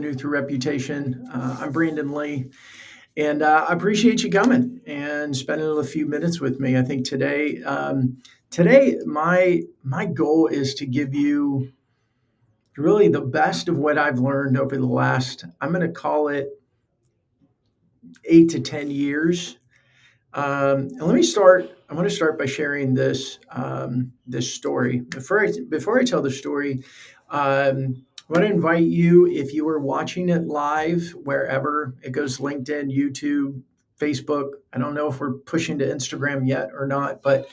Revenue Through Reputation. I'm Brandon Lee, and I appreciate you coming and spending a few minutes with me. I think today my goal is to give you really the best of what I've learned over the last, I'm going to call it 8 to 10 years. And let me start. I want to start by sharing this story. Before I tell the story, I want to invite you, if you are watching it live, wherever it goes, LinkedIn, YouTube, Facebook. I don't know if we're pushing to Instagram yet or not, but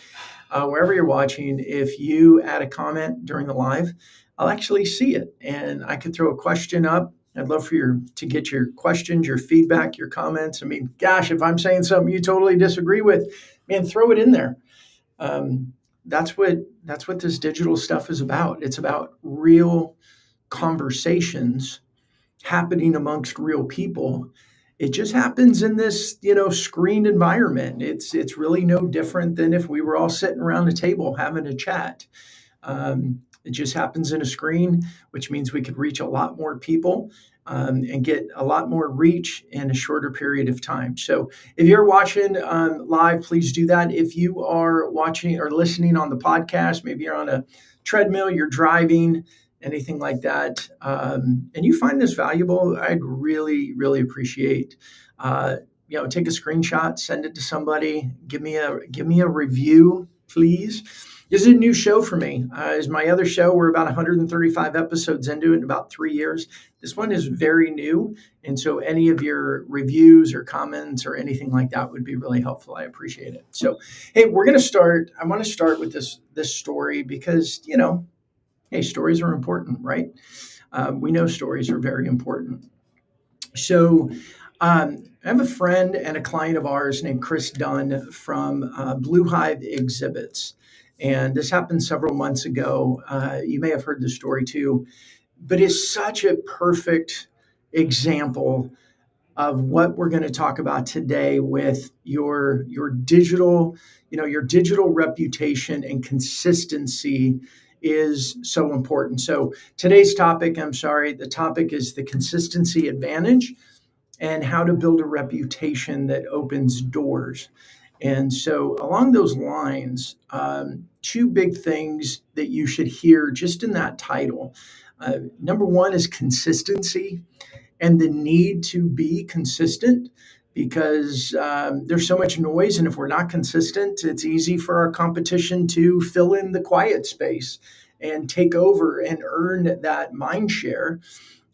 wherever you're watching, if you add a comment during the live, I'll actually see it, and I could throw a question up. I'd love for you to get your questions, your feedback, your comments. I mean, gosh, if I'm saying something you totally disagree with, man, throw it in there. Um, that's what this digital stuff is about. It's about real conversations happening amongst real people. It just happens in this, screened environment. It's really no different than if we were all sitting around a table having a chat. It just happens in a screen, which means we could reach a lot more people and get a lot more reach in a shorter period of time. So if you're watching live, please do that. If you are watching or listening on the podcast, maybe you're on a treadmill, you're driving, anything like that, and you find this valuable, I'd really, really appreciate, take a screenshot, send it to somebody, give me a review, please. This is a new show for me. Is my other show. We're about 135 episodes into it in about 3 years. This one is very new. And so any of your reviews or comments or anything like that would be really helpful. I appreciate it. So, hey, I want to start with this story because, hey, stories are important, right? We know stories are very important. So I have a friend and a client of ours named Chris Dunn from Blue Hive Exhibits. And this happened several months ago. You may have heard the story too, but it's such a perfect example of what we're going to talk about today with your digital, your digital reputation and consistency is so important. So today's topic, the topic is the consistency advantage and how to build a reputation that opens doors. And so along those lines, two big things that you should hear just in that title. Number one is consistency and the need to be consistent because there's so much noise. And if we're not consistent, it's easy for our competition to fill in the quiet space and take over and earn that mind share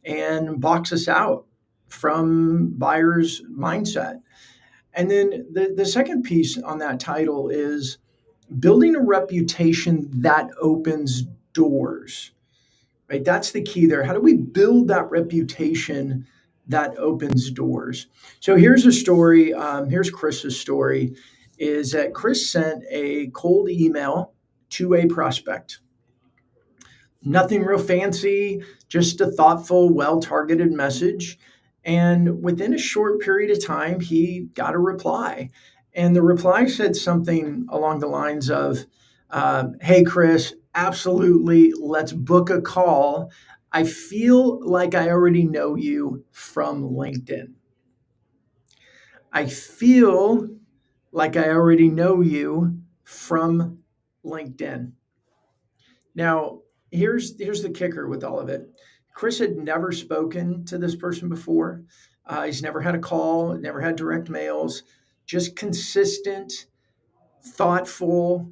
and box us out from buyers' mindset. And then the second piece on that title is building a reputation that opens doors. Right? That's the key there. How do we build that reputation that opens doors? So here's a story. Here's Chris's story, is that Chris sent a cold email to a prospect. Nothing real fancy, just a thoughtful, well-targeted message. And within a short period of time, he got a reply. And the reply said something along the lines of, hey, Chris, absolutely, let's book a call. I feel like I already know you from LinkedIn. I feel like I already know you from LinkedIn. Now, here's the kicker with all of it. Chris had never spoken to this person before. He's never had a call, never had direct mails, just consistent, thoughtful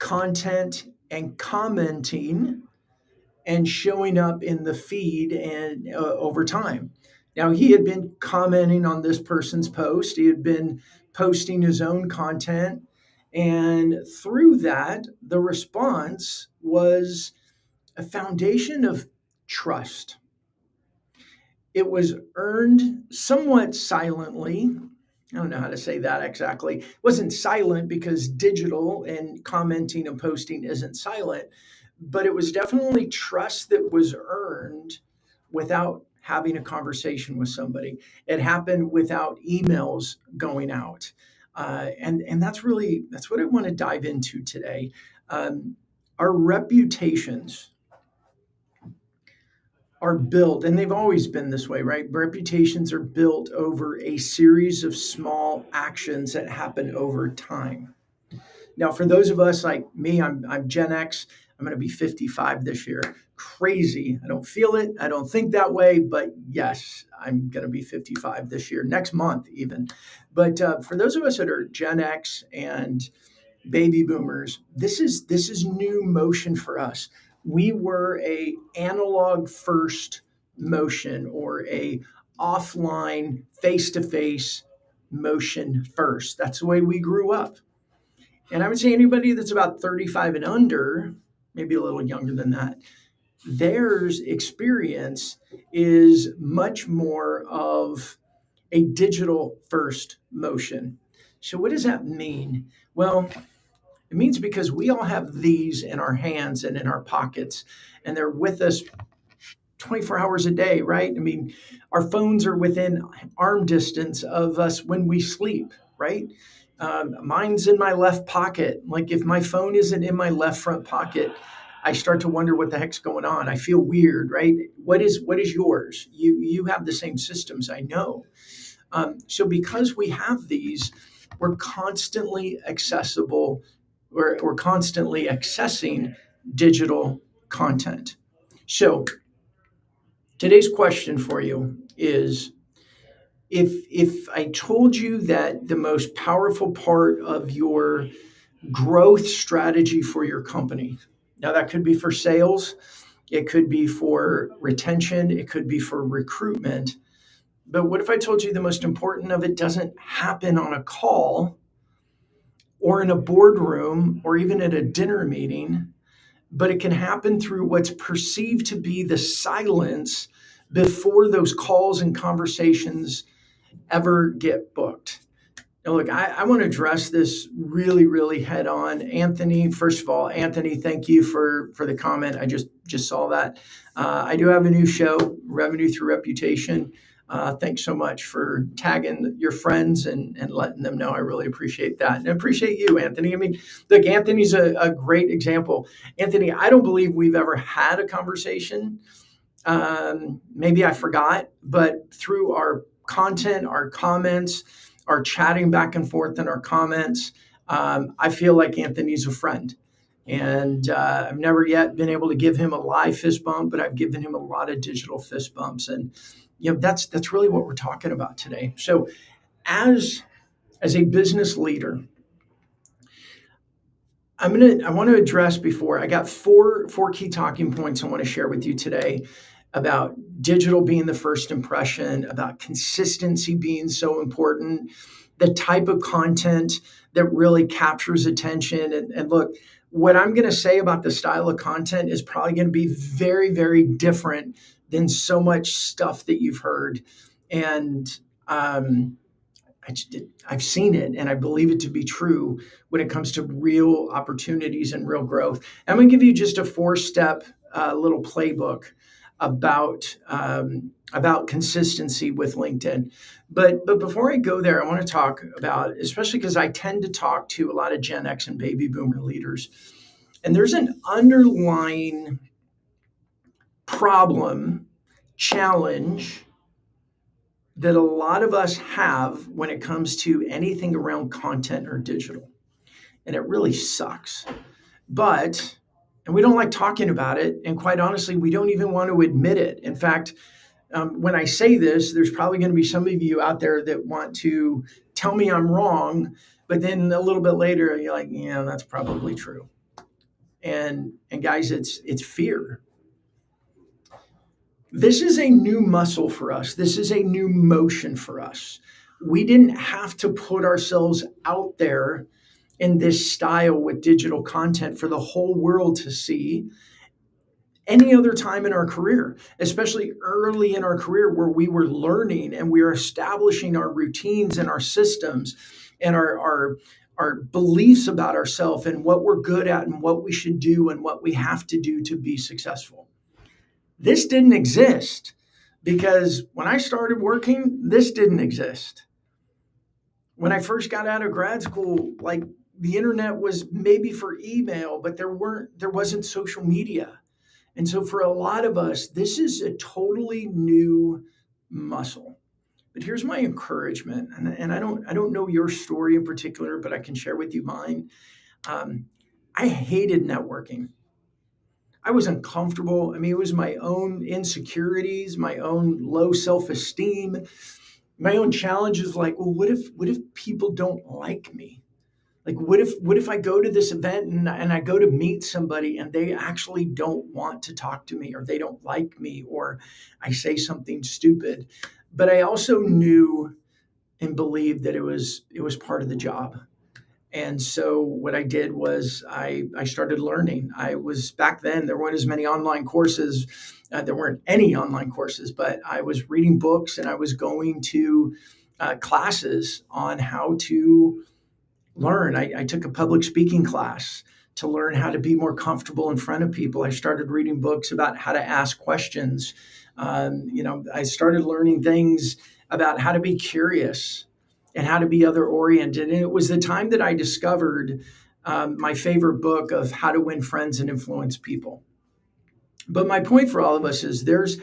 content and commenting and showing up in the feed and over time. Now, he had been commenting on this person's post. He had been posting his own content. And through that, the response was a foundation of trust. It was earned somewhat silently. I don't know how to say that exactly. It wasn't silent because digital and commenting and posting isn't silent, but it was definitely trust that was earned without having a conversation with somebody. It happened without emails going out. And that's what I want to dive into today. Our reputations are built, and they've always been this way, right? Reputations are built over a series of small actions that happen over time. Now, for those of us like me, I'm Gen X. I'm going to be 55 this year. Crazy. I don't feel it. I don't think that way, but yes, I'm going to be 55 this year, next month even. But for those of us that are Gen X and baby boomers, this is new motion for us. We were a analog first motion, or a offline face to face motion first. That's the way we grew up. And I would say anybody that's about 35 and under, maybe a little younger than that, theirs experience is much more of a digital first motion. So, what does that mean? Well, it means because we all have these in our hands and in our pockets, and they're with us 24 hours a day, right? I mean, our phones are within arm distance of us when we sleep, right? Mine's in my left pocket. Like if my phone isn't in my left front pocket, I start to wonder what the heck's going on. I feel weird, right? What is yours? You have the same systems, I know. So because we have these, we're constantly accessible. We're constantly accessing digital content. So today's question for you is, if I told you that the most powerful part of your growth strategy for your company, now that could be for sales, it could be for retention, it could be for recruitment, but what if I told you the most important of it doesn't happen on a call or in a boardroom or even at a dinner meeting, but it can happen through what's perceived to be the silence before those calls and conversations ever get booked? Now, look, I want to address this really, really head on. Anthony, first of all, Anthony, thank you for the comment. I just saw that. I do have a new show, Revenue Through Reputation. Thanks so much for tagging your friends and letting them know. I really appreciate that. And I appreciate you, Anthony. I mean, look, Anthony's a great example. Anthony, I don't believe we've ever had a conversation. Maybe I forgot, but through our content, our comments, our chatting back and forth in our comments, I feel like Anthony's a friend. And I've never yet been able to give him a live fist bump, but I've given him a lot of digital fist bumps. And that's really what we're talking about today. So as a business leader, I want to address, before I got four key talking points I want to share with you today about digital being the first impression, about consistency being so important, the type of content that really captures attention. And look, what I'm going to say about the style of content is probably going to be very, very different than so much stuff that you've heard. And I've seen it, and I believe it to be true when it comes to real opportunities and real growth. I'm going to give you just a 4-step little playbook about consistency with LinkedIn. But before I go there, I want to talk about, especially because I tend to talk to a lot of Gen X and baby boomer leaders, and there's an underlying problem, challenge that a lot of us have when it comes to anything around content or digital. And it really sucks. And we don't like talking about it. And quite honestly, we don't even want to admit it. In fact, when I say this, there's probably going to be some of you out there that want to tell me I'm wrong, but then a little bit later, you're like, yeah, that's probably true. And guys, it's fear. This is a new muscle for us. This is a new motion for us. We didn't have to put ourselves out there in this style with digital content for the whole world to see any other time in our career, especially early in our career where we were learning and we were establishing our routines and our systems and our beliefs about ourselves and what we're good at and what we should do and what we have to do to be successful. This didn't exist because when I started working, this didn't exist. When I first got out of grad school, like the internet was maybe for email, but there wasn't social media. And so for a lot of us, this is a totally new muscle. But here's my encouragement, and I don't know your story in particular, but I can share with you mine. I hated networking. I was uncomfortable. I mean, it was my own insecurities, my own low self-esteem, my own challenges. Like, well, what if people don't like me? Like, what if I go to this event and I go to meet somebody and they actually don't want to talk to me, or they don't like me, or I say something stupid? But I also knew and believed that it was part of the job. And so what I did was I started learning. I was back then, there weren't as many online courses. There weren't any online courses, but I was reading books and I was going to classes on how to learn. I took a public speaking class to learn how to be more comfortable in front of people. I started reading books about how to ask questions. I started learning things about how to be curious and how to be other oriented. And it was the time that I discovered my favorite book of How to Win Friends and Influence People. But my point for all of us is there's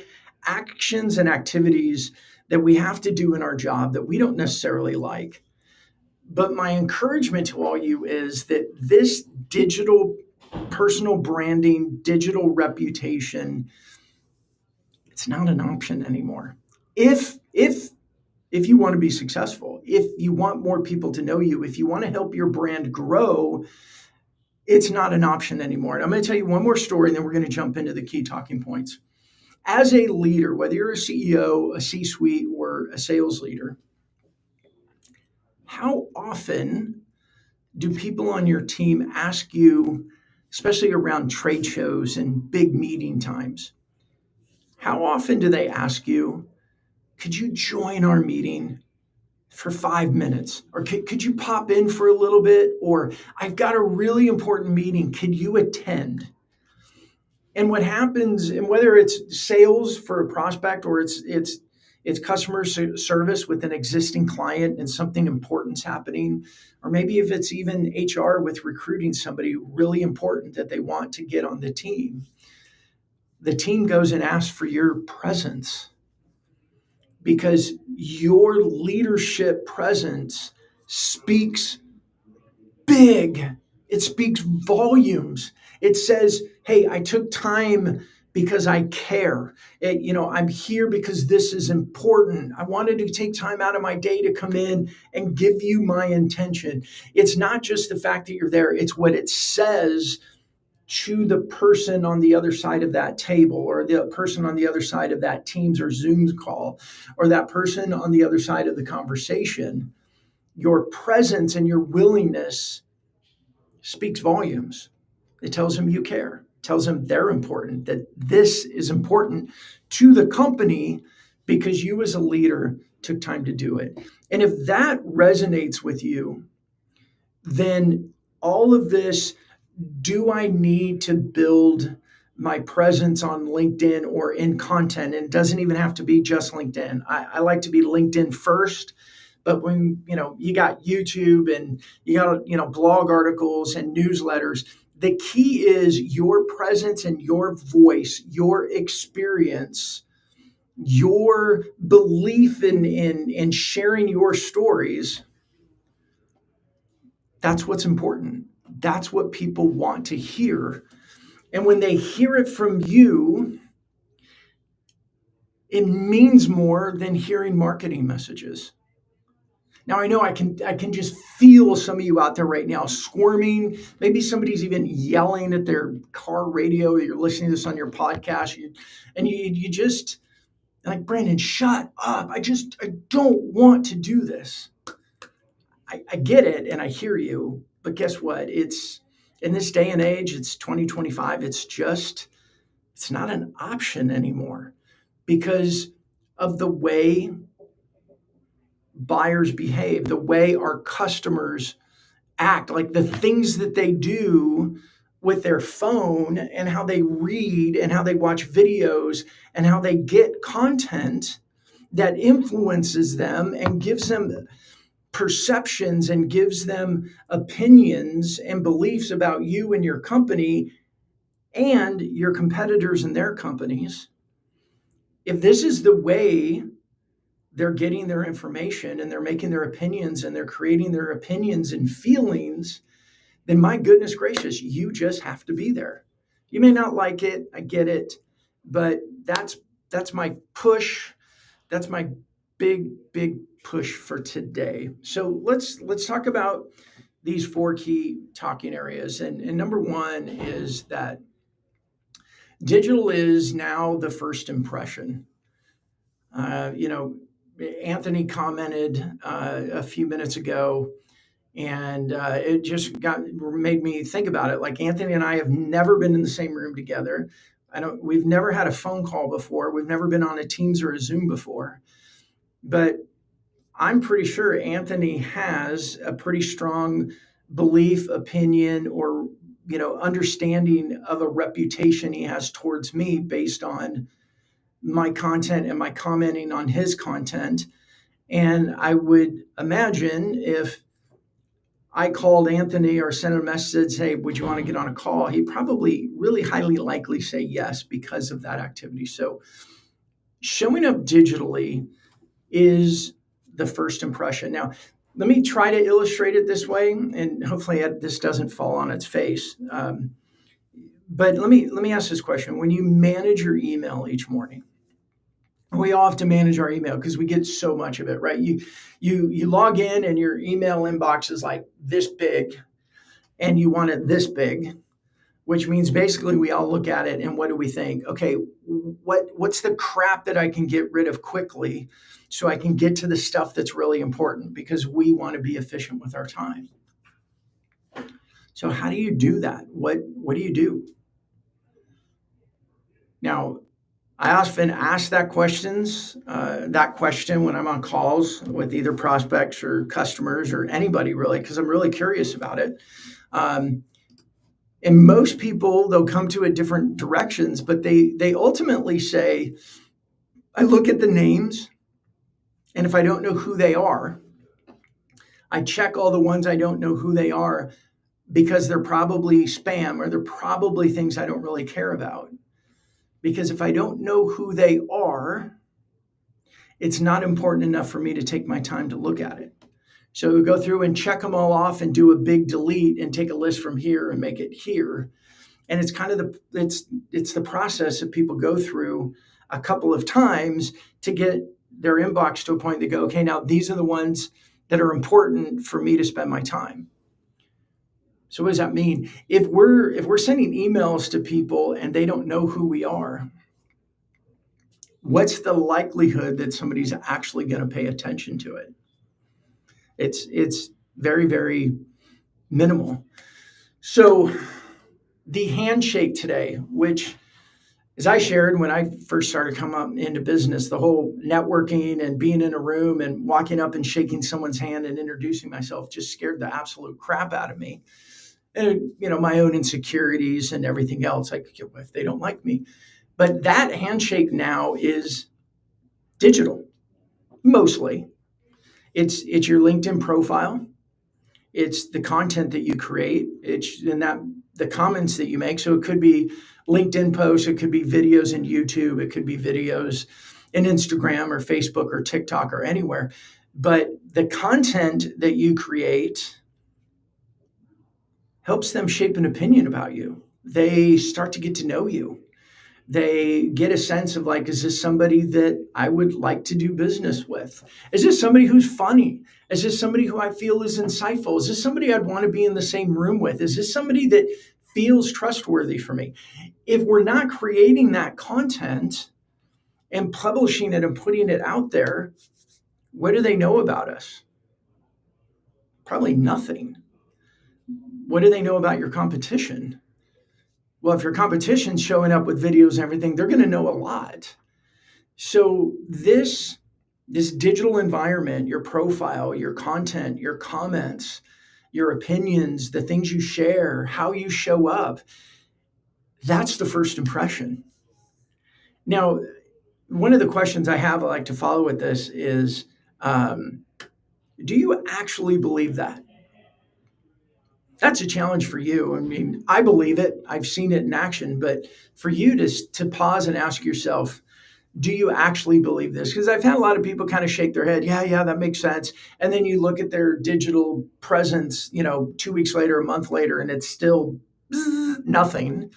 actions and activities that we have to do in our job that we don't necessarily like. But my encouragement to all you is that this digital personal branding, digital reputation, it's not an option anymore. If you want to be successful, if you want more people to know you, if you want to help your brand grow, it's not an option anymore. And I'm going to tell you one more story, and then we're going to jump into the key talking points. As a leader, whether you're a CEO, a C-suite, or a sales leader, how often do people on your team ask you, especially around trade shows and big meeting times, how often do they ask you, could you join our meeting for 5 minutes? Or could you pop in for a little bit? Or I've got a really important meeting. Could you attend? And what happens, and whether it's sales for a prospect or it's customer service with an existing client and something important's happening, or maybe if it's even HR with recruiting somebody really important that they want to get on the team goes and asks for your presence, because your leadership presence speaks big. It speaks volumes. It says, hey, I took time because I care. I'm here because this is important. I wanted to take time out of my day to come in and give you my intention. It's not just the fact that you're there. It's what it says to the person on the other side of that table, or the person on the other side of that Teams or Zoom call, or that person on the other side of the conversation. Your presence and your willingness speaks volumes. It tells them you care, it tells them they're important, that this is important to the company because you as a leader took time to do it. And if that resonates with you, then all of this, do I need to build my presence on LinkedIn or in content? And it doesn't even have to be just LinkedIn. I like to be LinkedIn first. But when you got YouTube and you got blog articles and newsletters, the key is your presence and your voice, your experience, your belief in sharing your stories. That's what's important. That's what people want to hear. And when they hear it from you, it means more than hearing marketing messages. Now, I know I can just feel some of you out there right now squirming. Maybe somebody's even yelling at their car radio. You're listening to this on your podcast, and you just like, Brandon, shut up. I don't want to do this. I get it, and I hear you, but guess what? It's in this day and age, it's 2025. It's not an option anymore because of the way buyers behave, the way our customers act, like the things that they do with their phone and how they read and how they watch videos and how they get content that influences them and gives them perceptions and gives them opinions and beliefs about you and your company. and your competitors and their companies, if this is the way they're getting their information and they're making their opinions and they're creating their opinions and feelings, then my goodness gracious, you just have to be there. You may not like it, I get it, but that's my push. That's my big push for today. So let's talk about these four key talking areas. And number one is that digital is now the first impression. You know, Anthony commented a few minutes ago, and it just made me think about it. Like, Anthony and I have never been in the same room together. We've never had a phone call before. We've never been on a Teams or a Zoom before. But I'm pretty sure Anthony has a pretty strong belief, opinion, or understanding of a reputation he has towards me based on my content and my commenting on his content. And I would imagine if I called Anthony or sent a message, hey, would you want to get on a call? He'd probably really highly likely say yes because of that activity. So showing up digitally is the first impression. Now, let me try to illustrate it this way, and hopefully this doesn't fall on its face. But let me ask this question. When you manage your email each morning, we all have to manage our email because we get so much of it, right? You log in and your email inbox is like this big, and you want it this big, which means basically we all look at it and what do we think? Okay, what's the crap that I can get rid of quickly so I can get to the stuff that's really important, because we want to be efficient with our time. So how do you do that? What do you do? Now, I often ask that question when I'm on calls with either prospects or customers or anybody really, because I'm really curious about it. And most people, they'll come to it different directions, but they ultimately say, I look at the names, and if I don't know who they are, I check all the ones I don't know who they are, because they're probably spam or they're probably things I don't really care about. Because if I don't know who they are, it's not important enough for me to take my time to look at it. So we go through and check them all off and do a big delete and take a list from here and make it here. And it's kind of it's the process that people go through a couple of times to get their inbox to a point they go, okay, now these are the ones that are important for me to spend my time. So what does that mean? If we're sending emails to people and they don't know who we are, what's the likelihood that somebody's actually going to pay attention to it? It's very, very minimal. So the handshake today, which, as I shared when I first started coming up into business, the whole networking and being in a room and walking up and shaking someone's hand and introducing myself just scared the absolute crap out of me. And, my own insecurities and everything else, like, if they don't like me. But that handshake now is digital, mostly. It's your LinkedIn profile. It's the content that you create. It's the comments that you make. So it could be LinkedIn posts, it could be videos in YouTube, it could be videos in Instagram or Facebook or TikTok or anywhere. But the content that you create helps them shape an opinion about you. They start to get to know you. They get a sense of, like, is this somebody that I would like to do business with? Is this somebody who's funny? Is this somebody who I feel is insightful? Is this somebody I'd want to be in the same room with? Is this somebody that feels trustworthy for me? If we're not creating that content and publishing it and putting it out there, what do they know about us? Probably nothing. What do they know about your competition? Well, if your competition's showing up with videos and everything, they're going to know a lot. So this digital environment, your profile, your content, your comments, your opinions, the things you share, how you show up, that's the first impression. Now, one of the questions I have, I like to follow with this is, do you actually believe that? That's a challenge for you. I mean, I believe it. I've seen it in action, but for you to pause and ask yourself, do you actually believe this? Because I've had a lot of people kind of shake their head, yeah, that makes sense. And then you look at their digital presence, 2 weeks later, a month later, and it's still nothing.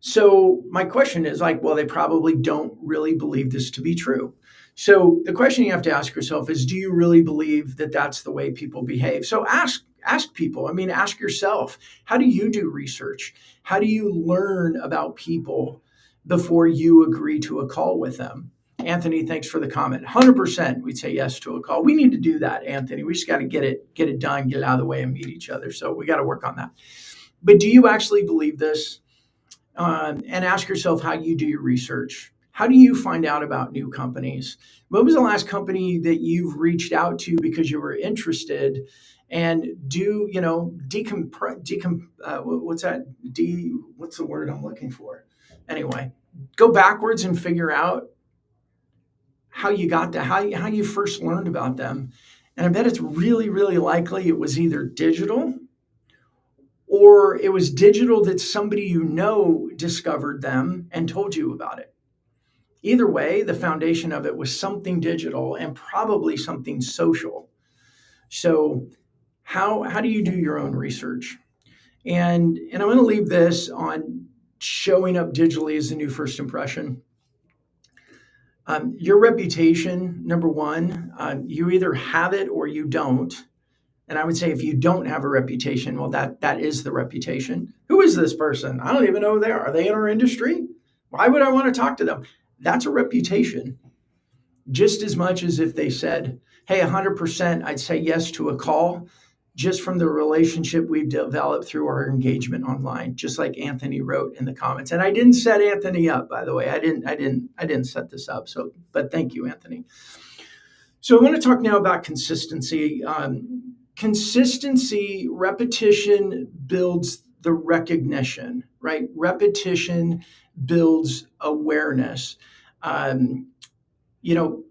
So my question is like, well, they probably don't really believe this to be true. So the question you have to ask yourself is, do you really believe that that's the way people behave? So ask people. I mean, ask yourself, how do you do research? How do you learn about people before you agree to a call with them? Anthony, thanks for the comment. 100% we'd say yes to a call. We need to do that, Anthony. We just got to get it done, get it out of the way and meet each other. So we got to work on that. But do you actually believe this? And ask yourself how you do your research. How do you find out about new companies? When was the last company that you've reached out to because you were interested? And what's that? What's the word I'm looking for? Anyway, go backwards and figure out how you got to how you first learned about them. And I bet it's really, really likely it was either digital, or it was digital that somebody discovered them and told you about it. Either way, the foundation of it was something digital and probably something social. So how do you do your own research? And I'm going to leave this on showing up digitally as the new first impression. Your reputation, number one, you either have it or you don't. And I would say if you don't have a reputation, well, that is the reputation. Who is this person? I don't even know who they are. Are they in our industry? Why would I want to talk to them? That's a reputation. Just as much as if they said, hey, 100%, I'd say yes to a call, just from the relationship we've developed through our engagement online, just like Anthony wrote in the comments. And I didn't set Anthony up, by the way. I didn't set this up. So, but thank you, Anthony. So I want to talk now about consistency. Consistency, repetition builds the recognition, right? Repetition builds awareness.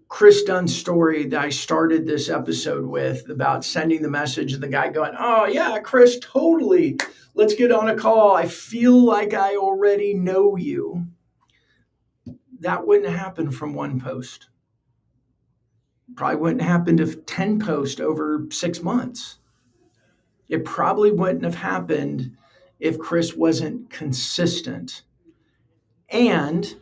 Chris Dunn's story that I started this episode with about sending the message and the guy going, oh, yeah, Chris, totally. Let's get on a call. I feel like I already know you. That wouldn't happen from one post. Probably wouldn't happen to 10 posts over 6 months. It probably wouldn't have happened if Chris wasn't consistent. And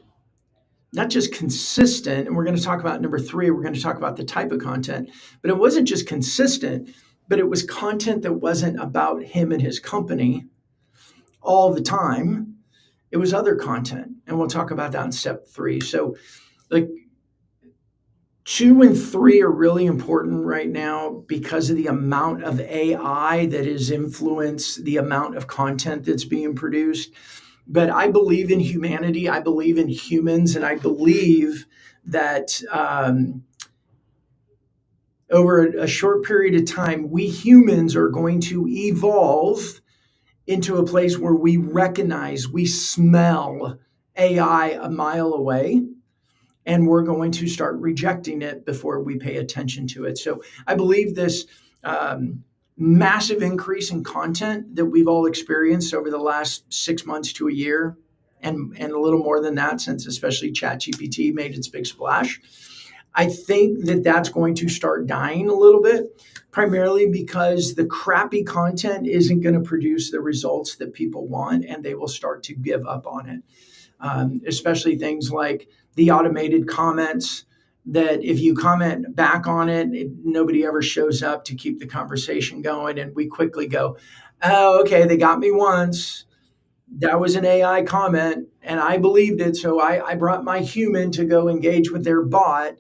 not just consistent, and we're going to talk about number 3, we're going to talk about the type of content, but it wasn't just consistent, but it was content that wasn't about him and his company all the time. It was other content, and we'll talk about that in step 3. So like 2 and 3 are really important right now because of the amount of AI that has influenced the amount of content that's being produced. But I believe in humanity. I believe in humans. And I believe that over a short period of time, we humans are going to evolve into a place where we recognize, we smell AI a mile away. And we're going to start rejecting it before we pay attention to it. So I believe this massive increase in content that we've all experienced over the last 6 months to a year, and a little more than that, since especially ChatGPT made its big splash, I think that that's going to start dying a little bit, primarily because the crappy content isn't going to produce the results that people want, and they will start to give up on it. Especially things like the automated comments that if you comment back on it, nobody ever shows up to keep the conversation going. And we quickly go, oh, okay, they got me once. That was an AI comment and I believed it. So I brought my human to go engage with their bot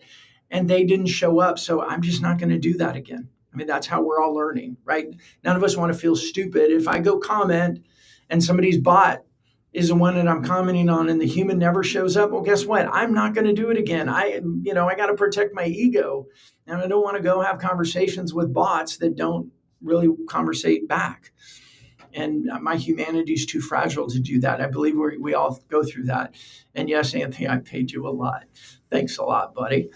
and they didn't show up. So I'm just not going to do that again. I mean, that's how we're all learning, right? None of us want to feel stupid. If I go comment and somebody's bot is the one that I'm commenting on and the human never shows up, well, guess what? I'm not going to do it again. I got to protect my ego. And I don't want to go have conversations with bots that don't really conversate back. And my humanity is too fragile to do that. I believe we all go through that. And yes, Anthony, I paid you a lot. Thanks a lot, buddy.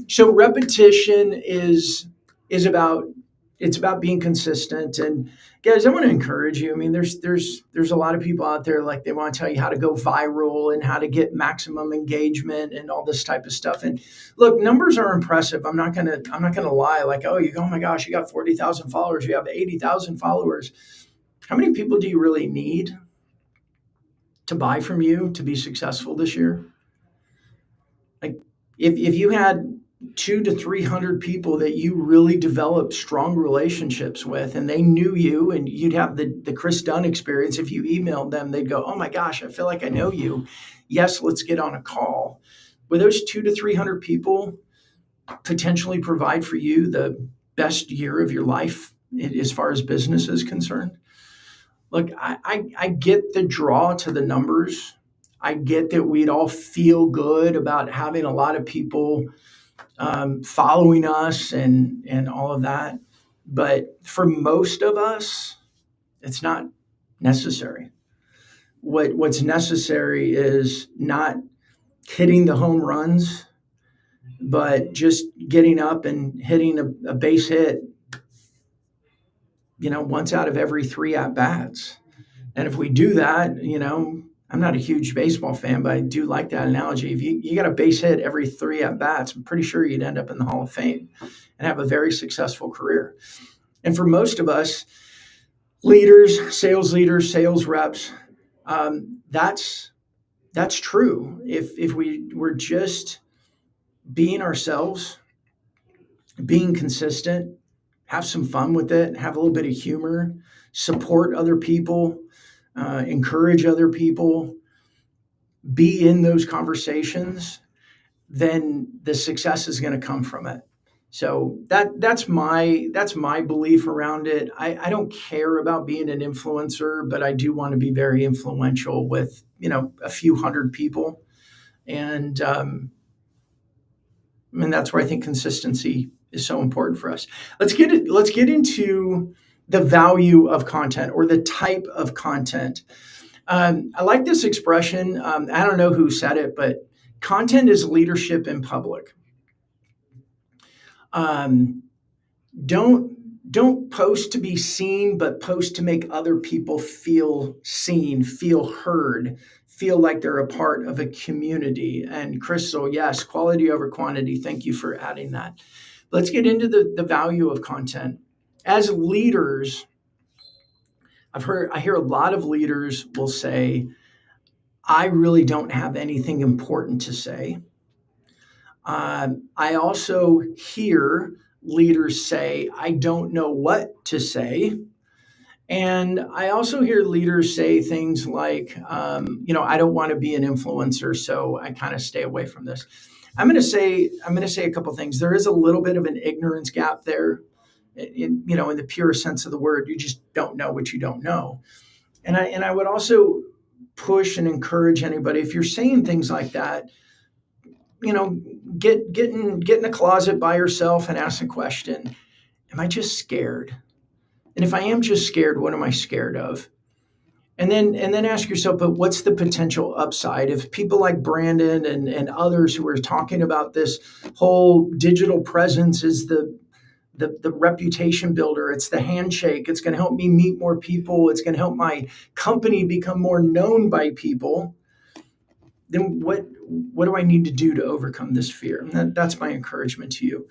So repetition is about being consistent. And guys, I want to encourage you. I mean, there's a lot of people out there, like, they want to tell you how to go viral and how to get maximum engagement and all this type of stuff. And look, numbers are impressive. I'm not gonna lie. Like, oh my gosh, you got 40,000 followers, you have 80,000 followers. How many people do you really need to buy from you to be successful this year? Like, if you had 200 to 300 people that you really developed strong relationships with, and they knew you, and you'd have the Chris Dunn experience. If you emailed them, they'd go, oh my gosh, I feel like I know you. Yes, let's get on a call. Will those 200 to 300 people potentially provide for you the best year of your life as far as business is concerned? Look, I get the draw to the numbers. I get that we'd all feel good about having a lot of people following us and all of that. But for most of us, it's not necessary. What's necessary is not hitting the home runs, but just getting up and hitting a base hit, once out of every three at bats. And if we do that, I'm not a huge baseball fan, but I do like that analogy. If you got a base hit every three at bats, I'm pretty sure you'd end up in the Hall of Fame and have a very successful career. And for most of us, leaders, sales reps, that's true. If we were just being ourselves, being consistent, have some fun with it, have a little bit of humor, support other people, encourage other people, be in those conversations, then the success is going to come from it. So that's my belief around it. I don't care about being an influencer, but I do want to be very influential with a few hundred people, and that's where I think consistency is so important for us. Let's get into the value of content, or the type of content. I like this expression. I don't know who said it, but content is leadership in public. Don't post to be seen, but post to make other people feel seen, feel heard, feel like they're a part of a community. And Crystal, yes, quality over quantity. Thank you for adding that. Let's get into the value of content. As leaders, I hear a lot of leaders will say, I really don't have anything important to say. I also hear leaders say, I don't know what to say. And I also hear leaders say things like, I don't want to be an influencer, so I kind of stay away from this. I'm going to say a couple of things. There is a little bit of an ignorance gap there. In the pure sense of the word, you just don't know what you don't know. And I would also push and encourage anybody, if you're saying things like that, get in the closet by yourself and ask the question, am I just scared? And if I am just scared, what am I scared of? And then ask yourself, but what's the potential upside? If people like Brandon and others who are talking about this whole digital presence is the reputation builder, it's the handshake, it's going to help me meet more people, it's going to help my company become more known by people, then what do I need to do to overcome this fear? And that's my encouragement to you.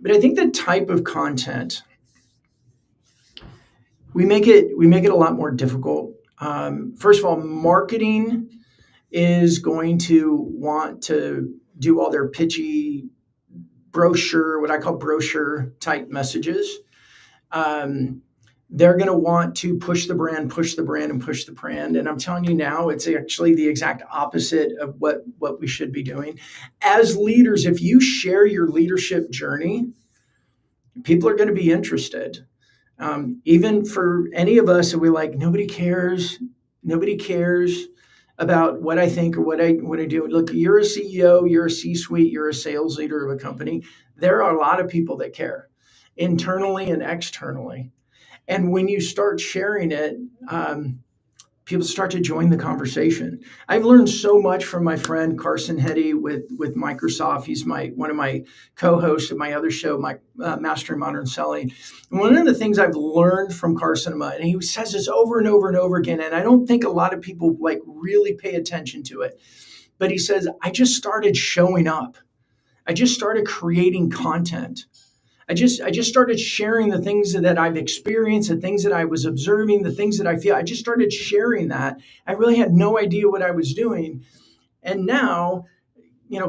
But I think the type of content, we make it a lot more difficult. First of all, marketing is going to want to do all their pitchy brochure, what I call brochure type messages. They're going to want to push the brand. And I'm telling you now, it's actually the exact opposite of what we should be doing. As leaders, if you share your leadership journey, people are going to be interested. Even for any of us, we're like, nobody cares about what I think or what I do. Look, you're a CEO, you're a C-suite, you're a sales leader of a company. There are a lot of people that care, internally and externally. And when you start sharing it, people start to join the conversation. I've learned so much from my friend Carson Hetty with Microsoft. He's one of my co-hosts of my other show, my Mastering Modern Selling. And one of the things I've learned from Carson, and he says this over and over and over again, and I don't think a lot of people like really pay attention to it, but he says, I just started showing up. I just started creating content. I just started sharing the things that I've experienced, the things that I was observing, the things that I feel. I just started sharing that. I really had no idea what I was doing. And now,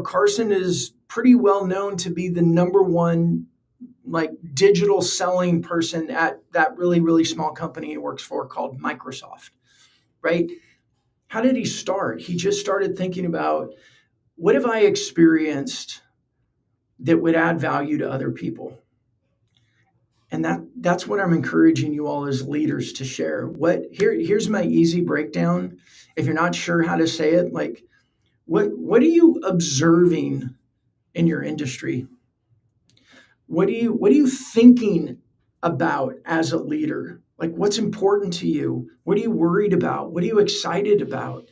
Carson is pretty well known to be the number one like digital selling person at that really, really small company he works for called Microsoft, right? How did he start? He just started thinking about, what have I experienced that would add value to other people? And that's what I'm encouraging you all as leaders to share. Here's my easy breakdown. If you're not sure how to say it, like what are you observing in your industry? What are you thinking about as a leader? Like, what's important to you? What are you worried about? What are you excited about?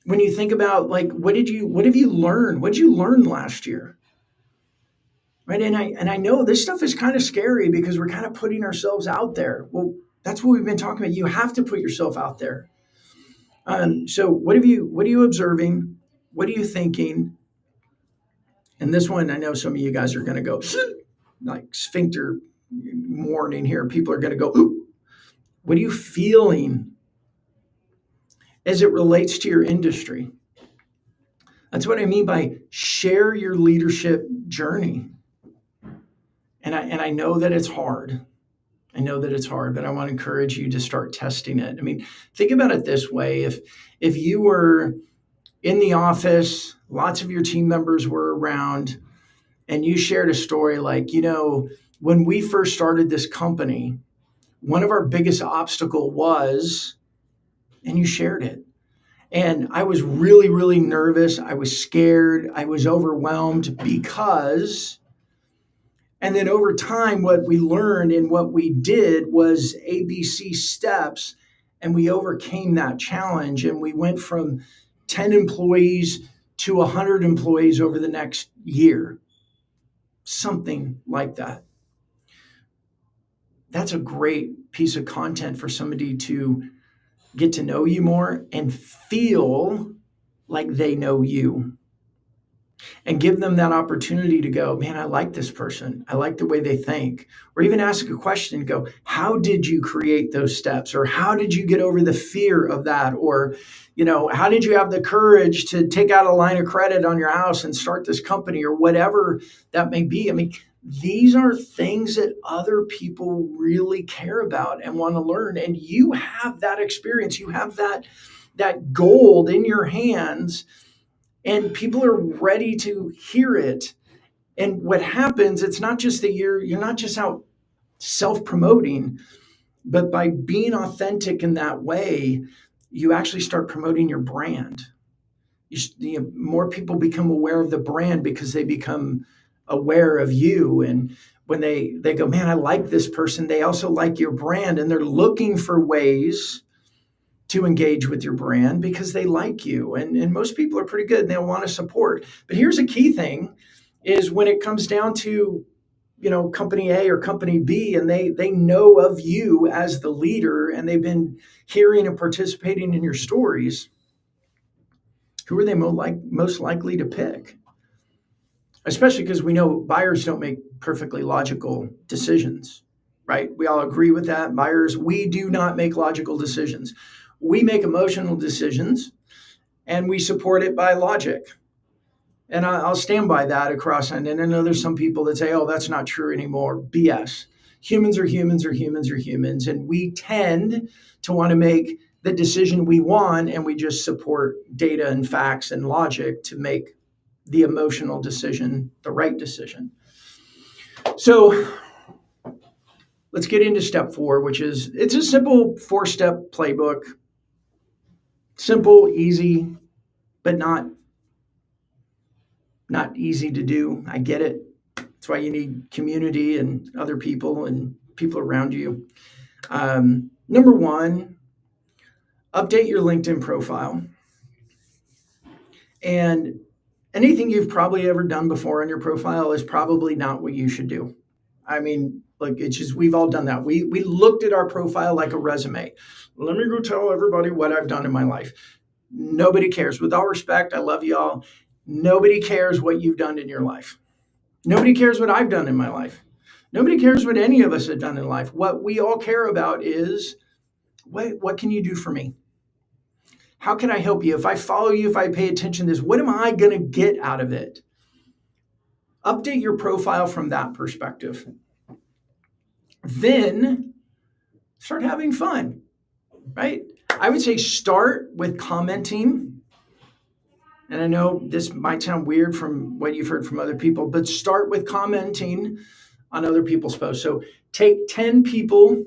When you think about, like, what have you learned? What did you learn last year? Right. And I know this stuff is kind of scary because we're kind of putting ourselves out there. Well, that's what we've been talking about. You have to put yourself out there. So what are you observing? What are you thinking? And this one, I know some of you guys are going to go like sphincter warning here. People are going to go, ooh. What are you feeling as it relates to your industry? That's what I mean by share your leadership journey. And I know that it's hard. I know that it's hard, but I want to encourage you to start testing it. I mean, think about it this way. If you were in the office, lots of your team members were around, and you shared a story like, when we first started this company, one of our biggest obstacle was, and you shared it. And I was really, really nervous. I was scared. I was overwhelmed because... And then over time, what we learned and what we did was ABC steps, and we overcame that challenge. And we went from 10 employees to 100 employees over the next year, something like that. That's a great piece of content for somebody to get to know you more and feel like they know you. And give them that opportunity to go, man, I like this person. I like the way they think. Or even ask a question and go, how did you create those steps? Or how did you get over the fear of that? Or, how did you have the courage to take out a line of credit on your house and start this company, or whatever that may be? I mean, these are things that other people really care about and want to learn. And you have that experience. You have that gold in your hands. And people are ready to hear it. And what happens, it's not just that you're not just out self-promoting, but by being authentic in that way, you actually start promoting your brand. More people become aware of the brand because they become aware of you. And when they go, man, I like this person, they also like your brand, and they're looking for ways to engage with your brand because they like you. And most people are pretty good and they'll want to support. But here's a key thing is when it comes down to, company A or company B, and they know of you as the leader and they've been hearing and participating in your stories, who are they most likely to pick? Especially because we know buyers don't make perfectly logical decisions, right? We all agree with that. Buyers, we do not make logical decisions. We make emotional decisions, and we support it by logic. And I'll stand by that across. And I know there's some people that say, oh, that's not true anymore. BS. Humans are humans are humans are humans. And we tend to want to make the decision we want, and we just support data and facts and logic to make the emotional decision the right decision. So let's get into step 4, which is, it's a simple 4-step playbook. Simple, easy, but not easy to do. I get it. That's why you need community and other people and people around you. Number 1, Update your LinkedIn profile. And anything you've probably ever done before on your profile is probably not what you should do. I mean, like, it's just, we've all done that. We looked at our profile like a resume. Let me go tell everybody what I've done in my life. Nobody cares. With all respect, I love y'all. Nobody cares what you've done in your life. Nobody cares what I've done in my life. Nobody cares what any of us have done in life. What we all care about is, what can you do for me? How can I help you? If I follow you, if I pay attention to this, what am I going to get out of it? Update your profile from that perspective. Then start having fun, right? I would say start with commenting. And I know this might sound weird from what you've heard from other people, but start with commenting on other people's posts. So take 10 people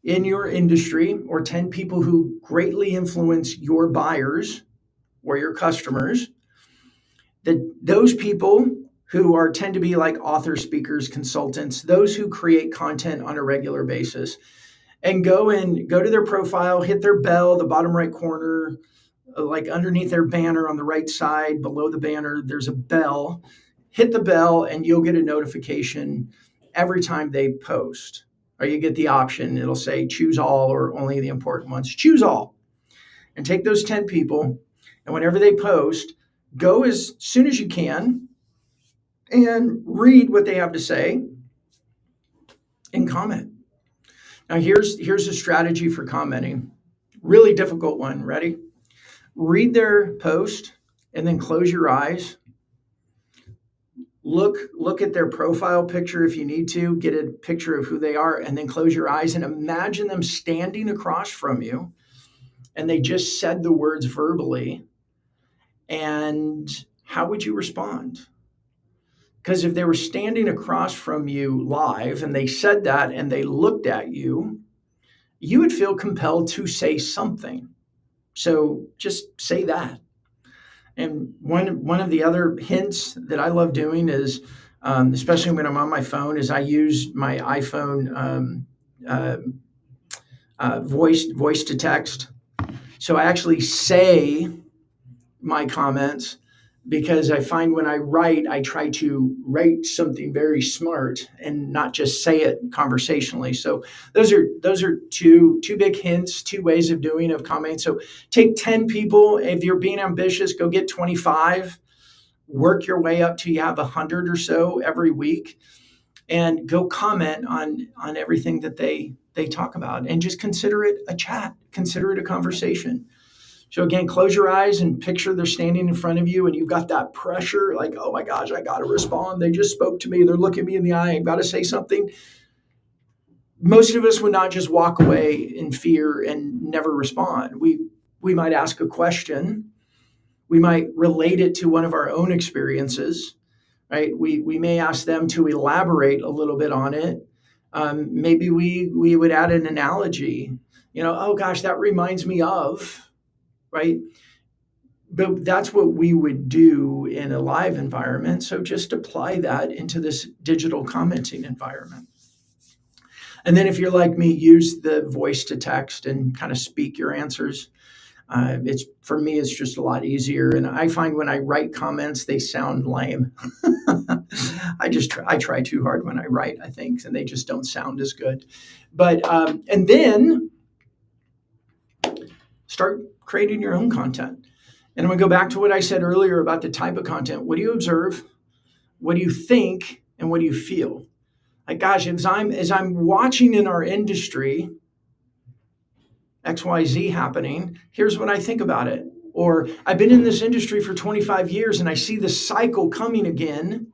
in your industry or 10 people who greatly influence your buyers or your customers, those people who tend to be like authors, speakers, consultants, those who create content on a regular basis, and go to their profile, hit their bell, the bottom right corner, like underneath their banner on the right side, below the banner, there's a bell. Hit the bell and you'll get a notification every time they post. Or you get the option, it'll say choose all or only the important ones. Choose all. And take those 10 people, and whenever they post, go as soon as you can and read what they have to say and comment. Now here's a strategy for commenting. Really difficult one. Ready? Read their post and then close your eyes. Look at their profile picture if you need to, get a picture of who they are, and then close your eyes and imagine them standing across from you and they just said the words verbally. And how would you respond? Because if they were standing across from you live and they said that and they looked at you, you would feel compelled to say something. So just say that. And one of the other hints that I love doing is, especially when I'm on my phone, is I use my iPhone voice to text. So I actually say my comments, because I find when I write, I try to write something very smart and not just say it conversationally. So those are two big hints, two ways of commenting. So take 10 people. If you're being ambitious, go get 25. Work your way up till you have 100 or so every week, and go comment on everything that they talk about, and just consider it a chat, consider it a conversation. So again, close your eyes and picture they're standing in front of you and you've got that pressure, like, oh my gosh, I got to respond. They just spoke to me. They're looking me in the eye. I've got to say something. Most of us would not just walk away in fear and never respond. We might ask a question. We might relate it to one of our own experiences, right? We may ask them to elaborate a little bit on it. Maybe we would add an analogy, oh gosh, that reminds me of, right? But that's what we would do in a live environment. So just apply that into this digital commenting environment. And then if you're like me, use the voice to text and kind of speak your answers. For me, it's just a lot easier. And I find when I write comments, they sound lame. I try too hard when I write, I think, and they just don't sound as good. But, and then start creating your own content. And I'm going to go back to what I said earlier about the type of content. What do you observe? What do you think? And what do you feel? Like, gosh, as I'm watching in our industry XYZ happening, here's what I think about it. Or I've been in this industry for 25 years and I see the cycle coming again.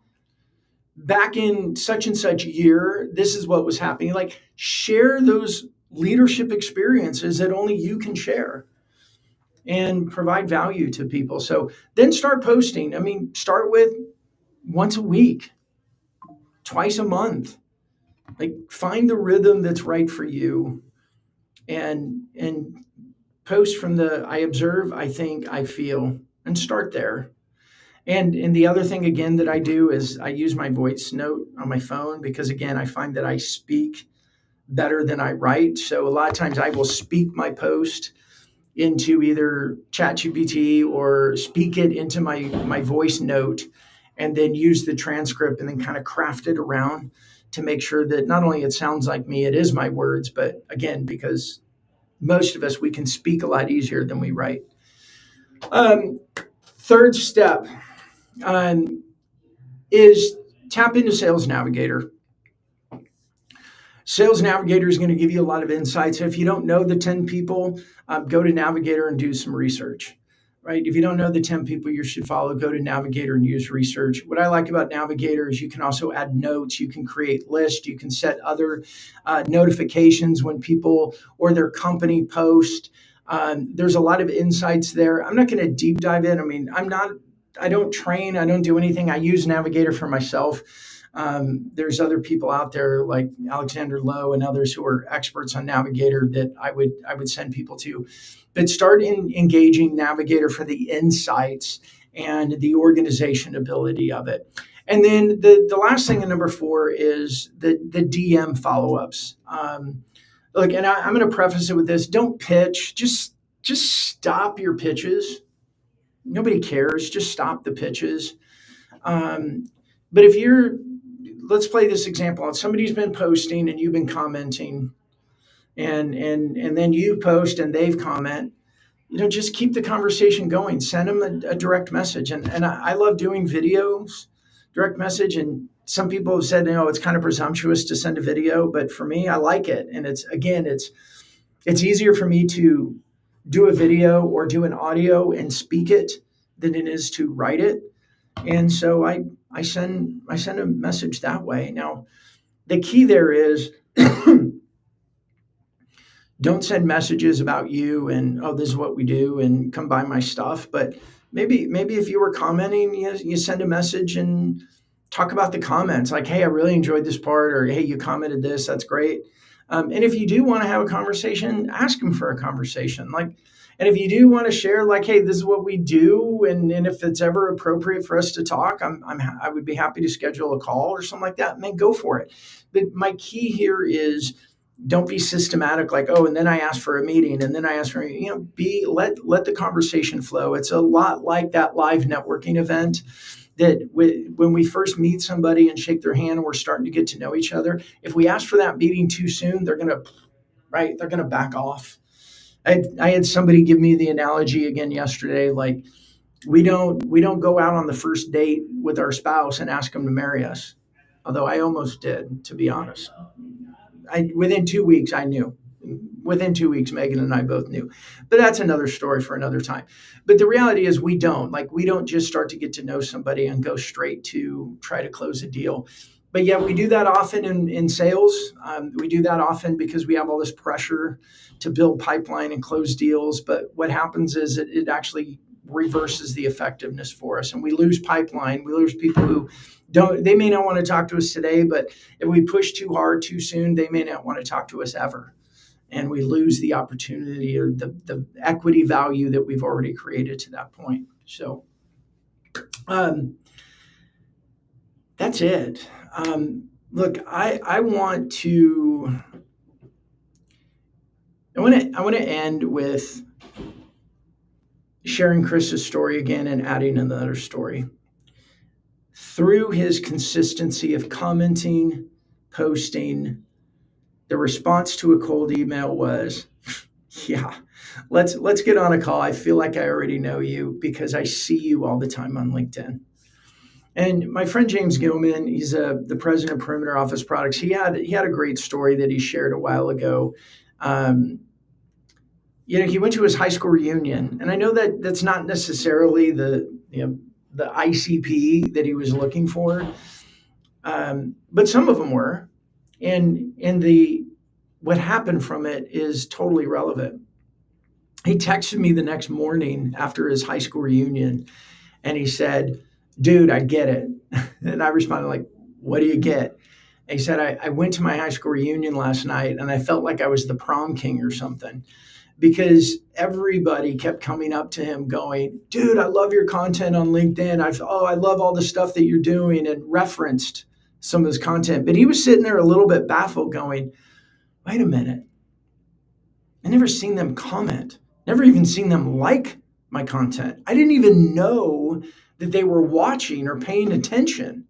Back in such and such year, this is what was happening. Like, share those leadership experiences that only you can share and provide value to people. So then start posting. I mean, start with once a week, twice a month. Like, find the rhythm that's right for you, and post from the I observe, I think, I feel, and start there. And the other thing, again, that I do is I use my voice note on my phone, because, again, I find that I speak better than I write. So a lot of times I will speak my post into either ChatGPT or speak it into my voice note, and then use the transcript and then kind of craft it around to make sure that not only it sounds like me, it is my words, but again, because most of us, we can speak a lot easier than we write. Third step is tap into Sales Navigator. Sales Navigator is going to give you a lot of insights. If you don't know the 10 people, go to Navigator and do some research, right? If you don't know the 10 people you should follow, go to Navigator and use research. What I like about Navigator is you can also add notes, you can create lists, you can set other notifications when people or their company post. There's a lot of insights there. I'm not going to deep dive in. I mean, I don't train, I don't do anything. I use Navigator for myself. There's other people out there like Alexander Lowe and others who are experts on Navigator that I would send people to. But start engaging Navigator for the insights and the organization ability of it. And then the last thing in number 4 is the DM follow-ups. Look, and I'm going to preface it with this: don't pitch. Just stop your pitches. Nobody cares. Just stop the pitches. But if let's play this example out. Somebody's been posting and you've been commenting, and then you post and they've comment. Just keep the conversation going. Send them a direct message. And I love doing videos, direct message. And some people have said, it's kind of presumptuous to send a video, but for me, I like it. And it's easier for me to do a video or do an audio and speak it than it is to write it. And so I send a message that way. Now, the key there is don't send messages about you and, this is what we do and come buy my stuff. But maybe if you were commenting, you send a message and talk about the comments. Like, hey, I really enjoyed this part, or hey, you commented this, that's great. And if you do want to have a conversation, ask them for a conversation. And if you do want to share, like, hey, this is what we do, and if it's ever appropriate for us to talk, I would be happy to schedule a call or something like that. Man, go for it. But my key here is don't be systematic, like, and then I ask for a meeting, and then I ask for, let the conversation flow. It's a lot like that live networking event that when we first meet somebody and shake their hand and we're starting to get to know each other, if we ask for that meeting too soon, they're going to back off. I had somebody give me the analogy again yesterday, like we don't go out on the first date with our spouse and ask them to marry us. Although I almost did, to be honest. Within 2 weeks, I knew. Within 2 weeks, Megan and I both knew. But that's another story for another time. But the reality is we don't just start to get to know somebody and go straight to try to close a deal. But yeah, we do that often in sales. We do that often because we have all this pressure to build pipeline and close deals. But what happens is it actually reverses the effectiveness for us, and we lose pipeline. We lose people who they may not want to talk to us today, but if we push too hard too soon, they may not want to talk to us ever. And we lose the opportunity or the equity value that we've already created to that point. So that's it. Look, I want to end with sharing Chris's story again and adding another story. Through his consistency of commenting, posting, the response to a cold email was, yeah, let's get on a call. I feel like I already know you because I see you all the time on LinkedIn. And my friend James Gilman, he's the president of Perimeter Office Products. He had a great story that he shared a while ago. He went to his high school reunion, and I know that that's not necessarily the ICP that he was looking for, but some of them were, and what happened from it is totally relevant. He texted me the next morning after his high school reunion, and he said, "Dude, I get it." And I responded like, "What do you get?" And he said, I went to my high school reunion last night, and I felt like I was the prom king or something, because everybody kept coming up to him going, "Dude, I love your content on LinkedIn. I love all the stuff that you're doing," and referenced some of his content. But he was sitting there a little bit baffled going, "Wait a minute. I never seen them comment. Never even seen them like my content. I didn't even know that they were watching or paying attention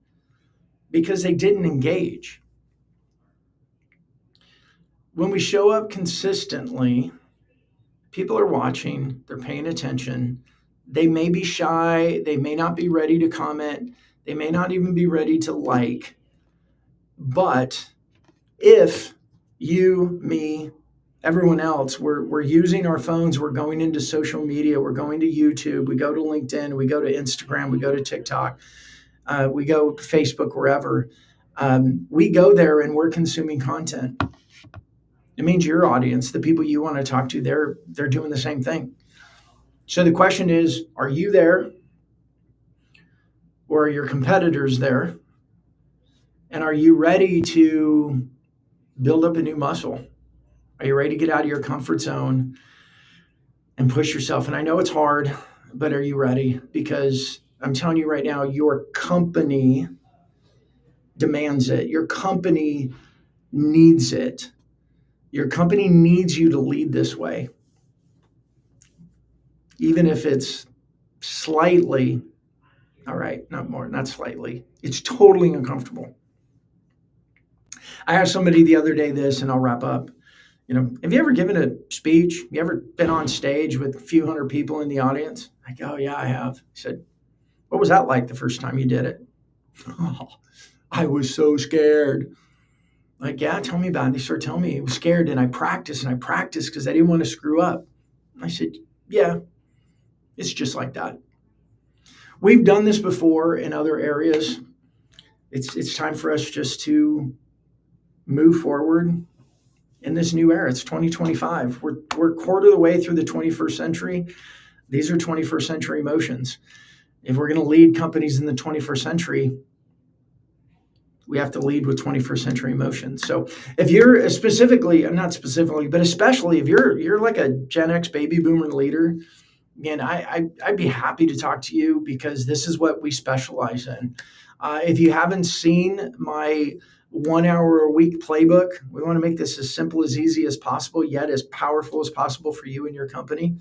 because they didn't engage. When we show up consistently, people are watching, they're paying attention. They may be shy, they may not be ready to comment, they may not even be ready to like. But if you, me, everyone else, we're using our phones, we're going into social media, we're going to YouTube, we go to LinkedIn, we go to Instagram, we go to TikTok, we go to Facebook, wherever. We go there and we're consuming content. It means your audience, the people you want to talk to, they're doing the same thing. So the question is, are you there, or are your competitors there? And are you ready to build up a new muscle? Are you ready to get out of your comfort zone and push yourself? And I know it's hard, but are you ready? Because I'm telling you right now, your company demands it. Your company needs it. Your company needs you to lead this way, even if it's slightly, all right, not more, not slightly, it's totally uncomfortable. I asked somebody the other day this, and I'll wrap up. Have you ever given a speech? You ever been on stage with a few hundred people in the audience? I go, oh, yeah, I have. He said, what was that like the first time you did it? Oh, I was so scared. Like, yeah, tell me about it. They started telling me I was scared, and I practiced because I didn't want to screw up. I said, yeah, it's just like that. We've done this before in other areas. It's time for us just to move forward in this new era. It's 2025. We're a quarter of the way through the 21st century. These are 21st century emotions. If we're going to lead companies in the 21st century, we have to lead with 21st century emotions. So if you're not specifically, but especially if you're like a Gen X baby boomer leader, again, I'd be happy to talk to you, because this is what we specialize in. If you haven't seen my 1 hour a week playbook, we want to make this as simple, as easy as possible, yet as powerful as possible for you and your company.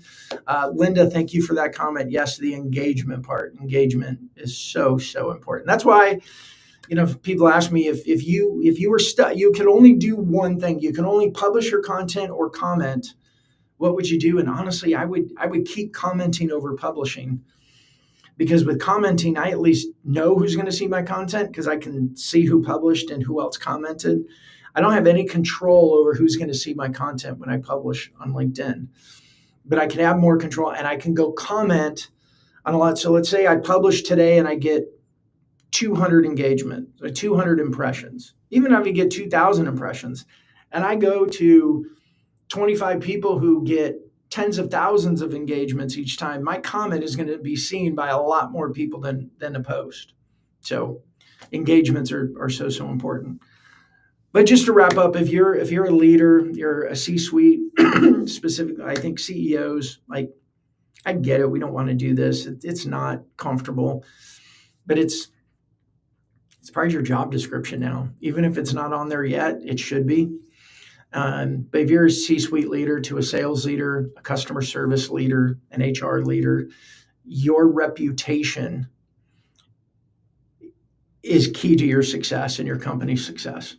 Linda, thank you for that comment. Yes, the engagement part. Engagement is so, so important. That's why, people ask me if you were stuck, you could only do one thing. You can only publish your content or comment. What would you do? And honestly, I would keep commenting over publishing, because with commenting, I at least know who's going to see my content, because I can see who published and who else commented. I don't have any control over who's going to see my content when I publish on LinkedIn, but I can have more control, and I can go comment on a lot. So let's say I publish today and I get 200 engagement, or 200 impressions, even if you get 2,000 impressions, and I go to 25 people who get tens of thousands of engagements each time, my comment is going to be seen by a lot more people than a post. So engagements are so important. But just to wrap up, if you're a leader, you're a C-suite, specifically, I think CEOs, like, I get it. We don't want to do this. It's not comfortable, but it's part of your job description now. Even if it's not on there yet, it should be. But if you're a C-suite leader to a sales leader, a customer service leader, an HR leader, your reputation is key to your success and your company's success.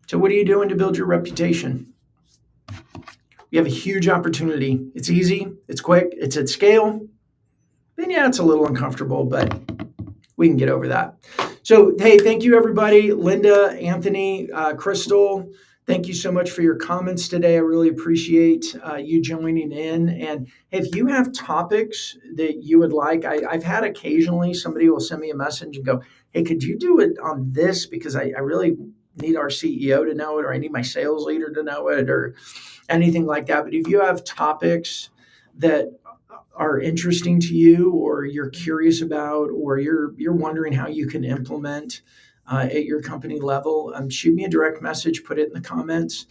So what are you doing to build your reputation? You have a huge opportunity. It's easy, it's quick, it's at scale. And yeah, it's a little uncomfortable, but we can get over that. So, hey, thank you, everybody. Linda, Anthony, Crystal, thank you so much for your comments today. I really appreciate you joining in. And if you have topics that you would like, I've had occasionally somebody will send me a message and go, hey, could you do it on this? Because I really need our CEO to know it, or I need my sales leader to know it, or anything like that. But if you have topics that are interesting to you, or you're curious about, or you're wondering how you can implement at your company level, shoot me a direct message, put it in the comments,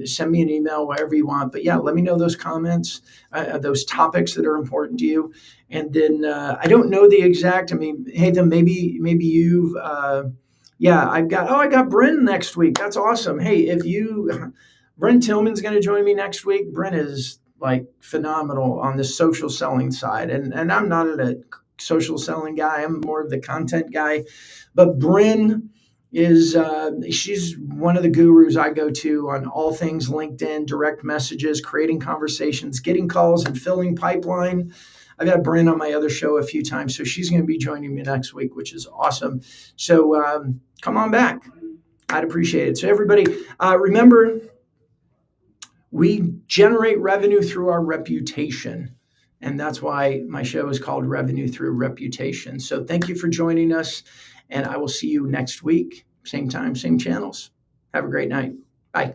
send me an email, whatever you want. But yeah, let me know those comments, those topics that are important to you. And then I don't know the exact, hey, then maybe you've, I got Bryn next week. That's awesome. Hey, Bryn Tillman's going to join me next week. Bryn is like phenomenal on the social selling side. And I'm not a social selling guy. I'm more of the content guy. But Bryn is she's one of the gurus I go to on all things LinkedIn, direct messages, creating conversations, getting calls, and filling pipeline. I've had Bryn on my other show a few times, so she's going to be joining me next week, which is awesome. So come on back. I'd appreciate it. So everybody, remember, we generate revenue through our reputation. And that's why my show is called Revenue Through Reputation. So thank you for joining us. And I will see you next week. Same time, same channels. Have a great night. Bye.